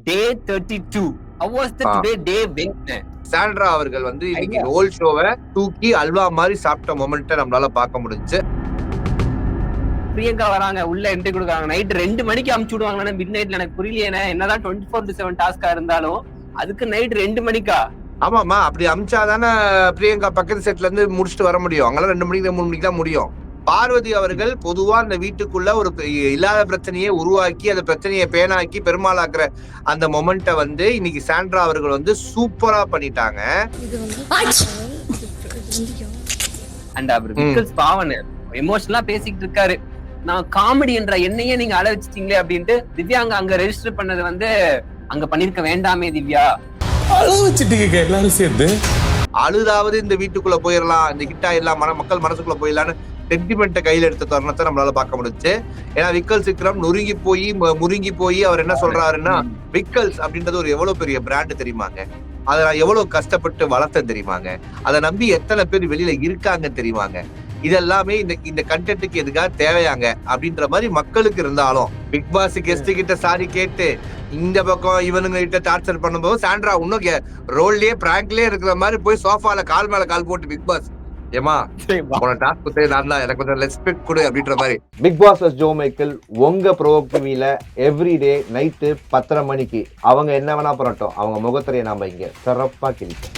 Day 32. How was the today day went? Sandra அவர்கள் வந்து இன்னைக்கு ஹோல் ஷோவை தூக்கி அல்வா மாதிரி சாப்பிட்ட மொமெண்ட்டை நம்மளால பார்க்க முடிஞ்சு. பிரியங்கா வராங்க, உள்ள என்ட்ரி கொடுக்குறாங்க. நைட் 2 மணிக்கு அமுச்சு விடுவாங்களா மிட் நைட்ல? எனக்கு புரியலையே. என்னதான் 24/7 டாஸ்கா இருந்தாலும் அதுக்கு நைட் 2 மணிக்கா? ஆமாமா, அப்படி அமிச்சாதானே பிரியங்கா பக்கத்து செட்ல இருந்து முடிச்சுட்டு வர முடியும். அங்கெல்லாம் 2 மணிக்கு 3 மணிக்கு தான் முடியும். பார்வதி அவர்கள் பொதுவா அந்த வீட்டுக்குள்ள ஒரு இல்லாத பிரச்சனையை உருவாக்கி அந்த பிரச்சனையை பேனாக்கி பெருமாளாக்குற அந்த மொமெண்ட்டை வந்து இன்னைக்கு சாண்ட்ரா அவர்கள் வந்து சூப்பரா பண்ணிட்டாங்க. அண்ட் அவர் விக்கல்ஸ் பாவன எமோஷனலா பேசிக்கிட்டு இருக்காரு. நான் காமெடி என்ற என்னையே நீங்க அழ வச்சிட்டீங்களே அப்படின்ட்டு. திவ்யாங்க அங்க ரெஜிஸ்டர் பண்ணது வந்து அங்க பண்ணிருக்க வேண்டாமே திவ்யா. அழ வச்சிட்டீங்க எல்லாரும் சேர்ந்து. அழுதாவது இந்த வீட்டுக்குள்ள போயிடலாம், இந்த கிட்டா எல்லாம் மக்கள் மனசுக்குள்ள போயிடலான்னு சென்டிமெண்ட்டை கையில எடுத்த தருணத்தை நம்மளால பார்க்க முடிஞ்சு. ஏன்னா விக்கல்ஸ் விக்ரம் முருங்கி போய் அவர் என்ன சொல்றாருன்னா, விக்கல்ஸ் அப்படின்றது ஒரு எவ்வளவு பெரிய பிராண்ட் தெரியுமாங்க, அதை நான் எவ்வளவு கஷ்டப்பட்டு வளர்த்தேன் தெரியுமாங்க, அதை நம்பி எத்தனை பேர் வெளியில இருக்காங்க தெரியுமாங்க, இதெல்லாமே இந்த கண்டென்ட்டுக்கு எதுக்காக தேவையாங்க அப்படின்ற மாதிரி மக்களுக்கு இருந்தாலும் பிக் பாஸ் கெஸ்ட் கிட்ட சாரி கேட்டு இந்த பக்கம் இவனுங்க கிட்ட டார்ச்சர் பண்ணும்போது சாண்ட்ரா இன்னும் ரோல்லயே பிராங்க்லயே இருக்கிற மாதிரி போய் சோஃபால கால் மேல கால் போட்டு பிக் பாஸ் ஏமா உன டாஸ்க் நான் தான் எனக்கு கொஞ்சம் ரெஸ்பெக்ட் கொடு அப்படின்ற மாதிரி. பிக் பாஸ் ஜோ மைக்கேல் உங்க ப்ரோ டிவில எவ்ரிடே நைட்டு 10:30 மணிக்கு அவங்க என்ன வேணா பண்ணட்டும், அவங்க முகத்திரையை நாம இங்க சிறப்பா கிழிப்போம்.